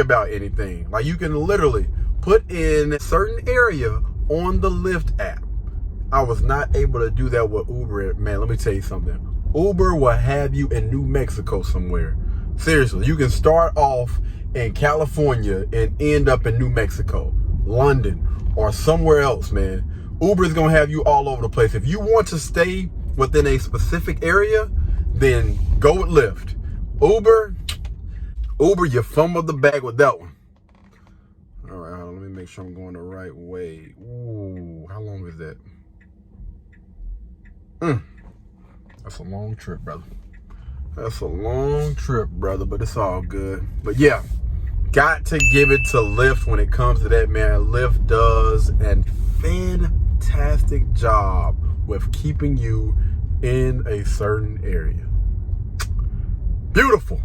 about anything. Like, you can literally put in a certain area on the Lyft app. I was not able to do that with Uber. Man, let me tell you something. Uber will have you in New Mexico somewhere. Seriously, you can start off in California and end up in New Mexico, London, or somewhere else, man. Uber is going to have you all over the place. If you want to stay within a specific area, then go with Lyft. Uber, you fumbled the bag with that one. All right, let me make sure I'm going the right way. Ooh, how long is that? That's a long trip, brother. That's a long trip, brother, but it's all good. But yeah, got to give it to Lyft when it comes to that, man. Lyft does a fantastic job with keeping you in a certain area. Beautiful.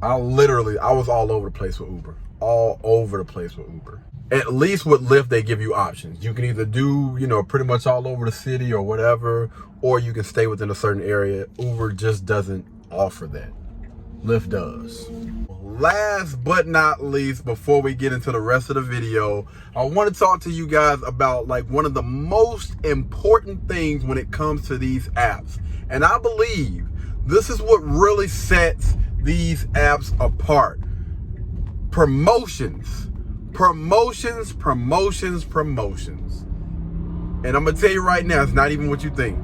I was all over the place with Uber. All over the place with Uber. At least with Lyft, they give you options. You can either do, pretty much all over the city or whatever, or you can stay within a certain area. Uber just doesn't offer that. Lyft does. Last but not least, before we get into the rest of the video, I want to talk to you guys about like one of the most important things when it comes to these apps. And I believe this is what really sets these apps apart. Promotions. Promotions. And I'm gonna tell you right now, it's not even what you think.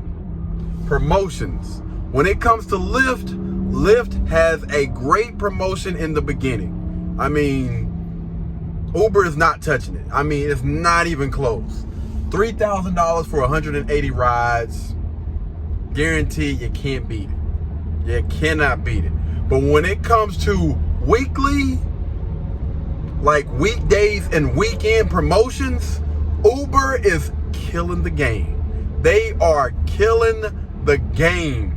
Promotions. When it comes to Lyft has a great promotion in the beginning. I mean, Uber is not touching it. I mean, it's not even close. $3,000 for 180 rides. Guaranteed you can't beat it. You cannot beat it. But when it comes to weekly, like weekdays and weekend promotions, Uber is killing the game. They are killing the game.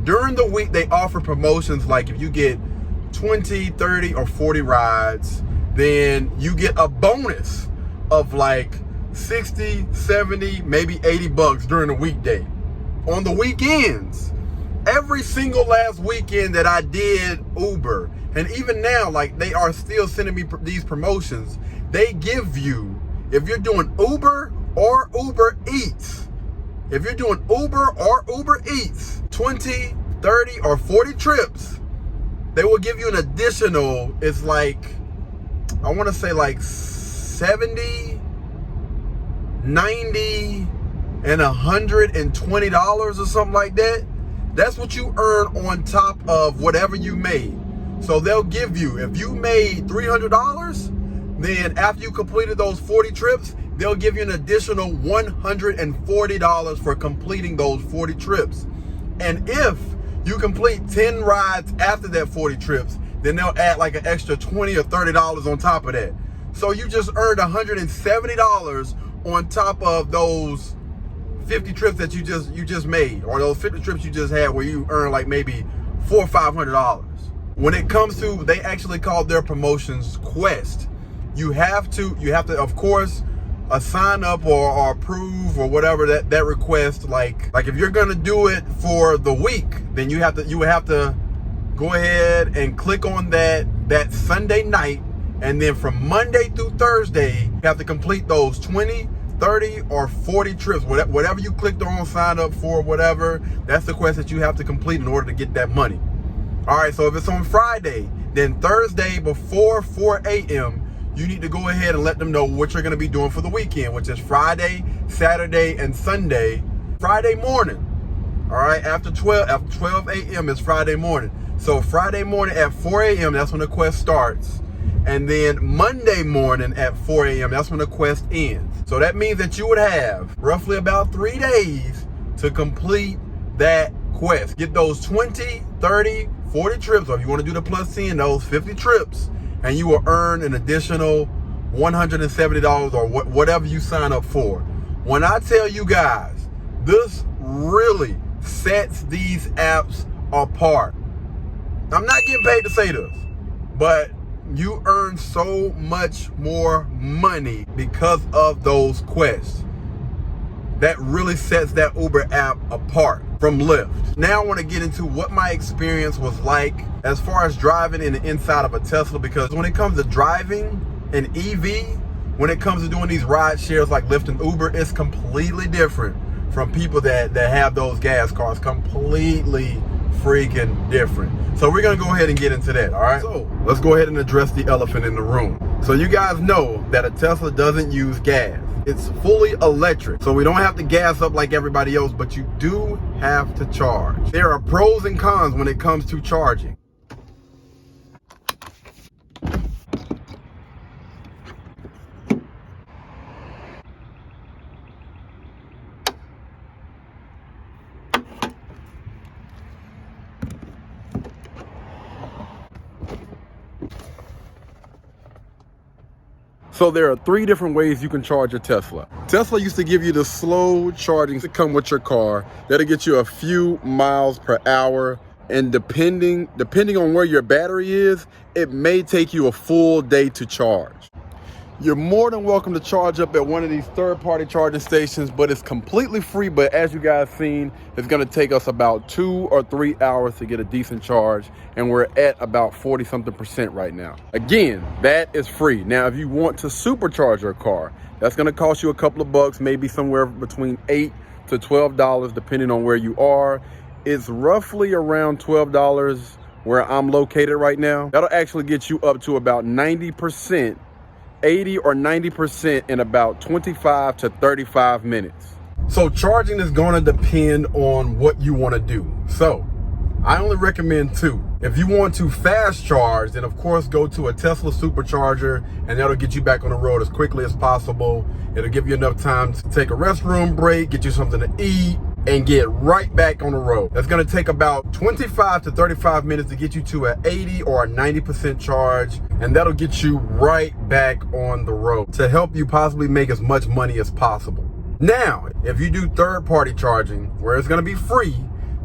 During the week, they offer promotions like if you get 20, 30, or 40 rides, then you get a bonus of like 60, 70, maybe $80 during the weekday. On the weekends, every single last weekend that I did Uber, and even now, like, they are still sending me these promotions. They give you, if you're doing Uber or Uber Eats, 20, 30, or 40 trips, they will give you an additional, it's like, I want to say like 70, 90, and $120 or something like that. That's what you earn on top of whatever you made. So they'll give you, if you made $300, then after you completed those 40 trips, they'll give you an additional $140 for completing those 40 trips. And if you complete 10 rides after that 40 trips, then they'll add like an extra $20 or $30 on top of that. So you just earned $170 on top of those 50 trips that you just made, or those 50 trips you just had where you earn like maybe $400 or $500. When it comes to, they actually call their promotions Quest. You have to of course sign up or approve or whatever that request. Like if you're gonna do it for the week, then you would have to go ahead and click on that Sunday night, and then from Monday through Thursday you have to complete those 20, 30, or 40 trips, whatever you clicked on, sign up for, whatever. That's the quest that you have to complete in order to get that money. All right, so if it's on Friday, then Thursday before 4 a.m., you need to go ahead and let them know what you're going to be doing for the weekend, which is Friday, Saturday, and Sunday. Friday morning, all right, after 12 a.m. is Friday morning. So Friday morning at 4 a.m., that's when the quest starts. And then Monday morning at 4 a.m., that's when the quest ends. So that means that you would have roughly about 3 days to complete that quest. Get those 20, 30, 40 trips, or if you want to do the plus 10, those 50 trips, and you will earn an additional $170 or whatever you sign up for. When I tell you guys, this really sets these apps apart. I'm not getting paid to say this, but you earn so much more money because of those quests. That really sets that Uber app apart. from Lyft. Now I want to get into what my experience was like as far as driving in the inside of a Tesla, because when it comes to driving an EV, when it comes to doing these ride shares like Lyft and Uber, it's completely different from people that have those gas cars. Completely freaking different. So we're gonna go ahead and get into that, all right? So let's go ahead and address the elephant in the room. So you guys know that a Tesla doesn't use gas. It's fully electric. So we don't have to gas up like everybody else, but you do have to charge. There are pros and cons when it comes to charging. So there are 3 different ways you can charge your Tesla. Tesla used to give you the slow charging to come with your car. That'll get you a few miles per hour. And depending on where your battery is, it may take you a full day to charge. You're more than welcome to charge up at one of these third-party charging stations, but it's completely free. But as you guys seen, it's gonna take us about 2 or 3 hours to get a decent charge, and we're at about 40-something% right now. Again, that is free. Now, if you want to supercharge your car, that's gonna cost you a couple of bucks, maybe somewhere between $8 to $12, depending on where you are. It's roughly around $12 where I'm located right now. That'll actually get you up to about 90%. 80 or 90% in about 25 to 35 minutes. So charging is going to depend on what you want to do. So I only recommend 2. If you want to fast charge, then of course go to a Tesla supercharger, and that'll get you back on the road as quickly as possible. It'll give you enough time to take a restroom break, get you something to eat, and get right back on the road. That's gonna take about 25 to 35 minutes to get you to an 80 or a 90% charge, and that'll get you right back on the road to help you possibly make as much money as possible. Now, if you do third-party charging, where it's gonna be free,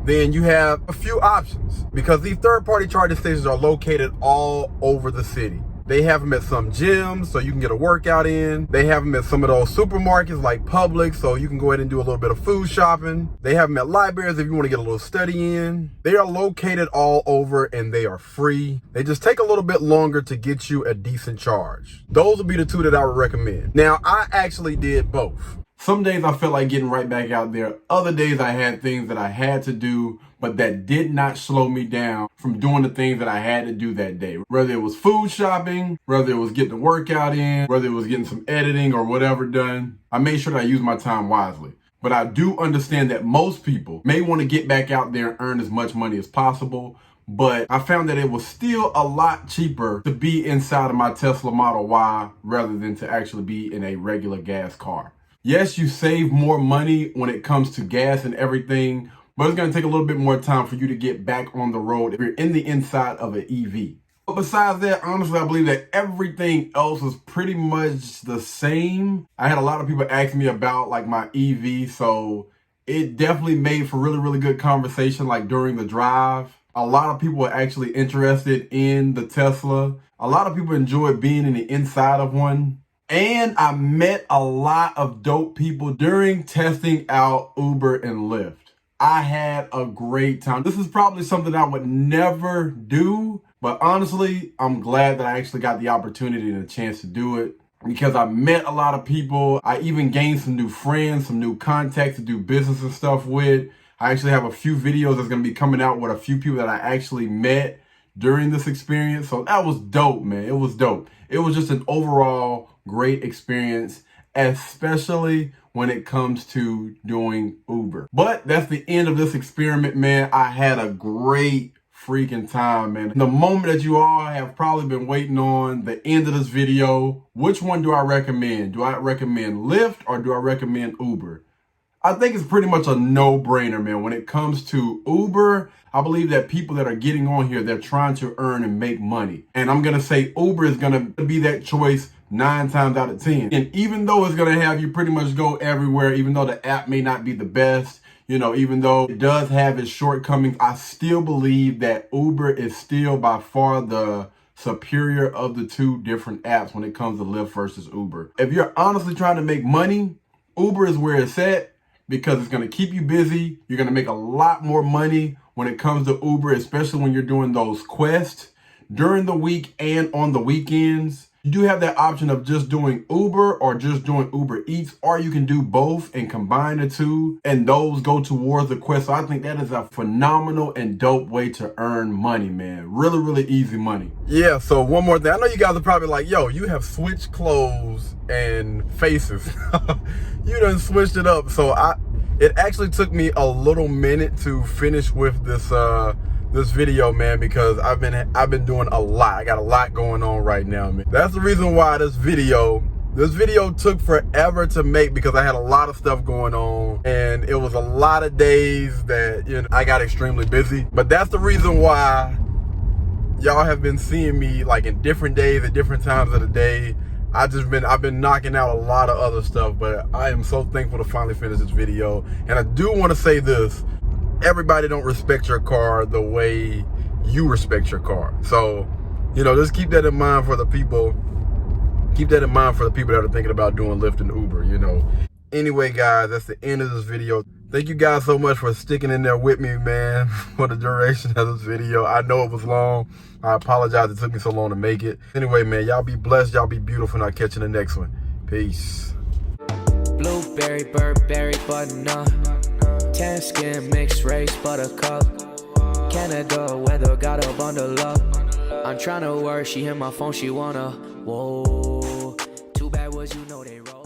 then you have a few options, because these third-party charging stations are located all over the city. They have them at some gyms, so you can get a workout in. They have them at some of those supermarkets like Publix, so you can go ahead and do a little bit of food shopping. They have them at libraries if you want to get a little study in. They are located all over, and they are free. They just take a little bit longer to get you a decent charge. Those would be the 2 that I would recommend. Now, I actually did both. Some days I felt like getting right back out there. Other days I had things that I had to do, but that did not slow me down from doing the things that I had to do that day. Whether it was food shopping, whether it was getting a workout in, whether it was getting some editing or whatever done, I made sure that I used my time wisely. But I do understand that most people may want to get back out there and earn as much money as possible. But I found that it was still a lot cheaper to be inside of my Tesla Model Y rather than to actually be in a regular gas car. Yes, you save more money when it comes to gas and everything, but it's going to take a little bit more time for you to get back on the road if you're in the inside of an EV. But besides that, honestly, I believe that everything else is pretty much the same. I had a lot of people ask me about like my EV, so it definitely made for really, really good conversation like during the drive. A lot of people were actually interested in the Tesla. A lot of people enjoyed being in the inside of one. And I met a lot of dope people during testing out Uber and Lyft. I had a great time. This is probably something I would never do, but honestly, I'm glad that I actually got the opportunity and a chance to do it, because I met a lot of people. I even gained some new friends, some new contacts to do business and stuff with. I actually have a few videos that's going to be coming out with a few people that I actually met during this experience. So that was dope, man. It was dope. It was just an overall great experience, especially when it comes to doing Uber. But that's the end of this experiment, man. I had a great freaking time, man. The moment that you all have probably been waiting on, the end of this video. Which one do I recommend? Do I recommend Lyft or do I recommend Uber? I think it's pretty much a no-brainer, man. When it comes to Uber, I believe that people that are getting on here, they're trying to earn and make money. And I'm going to say Uber is going to be that choice 9 times out of 10. And even though it's going to have you pretty much go everywhere, even though the app may not be the best, you know, even though it does have its shortcomings, I still believe that Uber is still by far the superior of the 2 different apps when it comes to Lyft versus Uber. If you're honestly trying to make money, Uber is where it's at. because it's going to keep you busy. You're going to make a lot more money when it comes to Uber, especially when you're doing those quests during the week and on the weekends. You do have that option of just doing Uber or just doing Uber Eats, or you can do both and combine the two, and those go towards the quest. So I think that is a phenomenal and dope way to earn money, man. Really, really easy money. Yeah, so one more thing. I know you guys are probably like, yo, you have switched clothes and faces. You done switched it up. So it actually took me a little minute to finish with this video, man, because I've been doing a lot. I got a lot going on right now, man. That's the reason why this video took forever to make, because I had a lot of stuff going on and it was a lot of days that, you know, I got extremely busy. But that's the reason why y'all have been seeing me like in different days at different times of the day. I've been knocking out a lot of other stuff, but I am so thankful to finally finish this video. And I do want to say this: everybody don't respect your car the way you respect your car. So, you know, just keep that in mind for the people. Keep that in mind for the people that are thinking about doing Lyft and Uber, you know. Anyway, guys, that's the end of this video. Thank you guys so much for sticking in there with me, man, for the duration of this video. I know it was long. I apologize it took me so long to make it. Anyway, man, y'all be blessed. Y'all be beautiful, and I'll catch you in the next one. Peace. Blueberry, Burberry, button-up. Tan skin, mixed race, buttercup. Canada weather, got a bundle up. I'm tryna work, she hit my phone, she wanna. Whoa, too bad was you know they roll.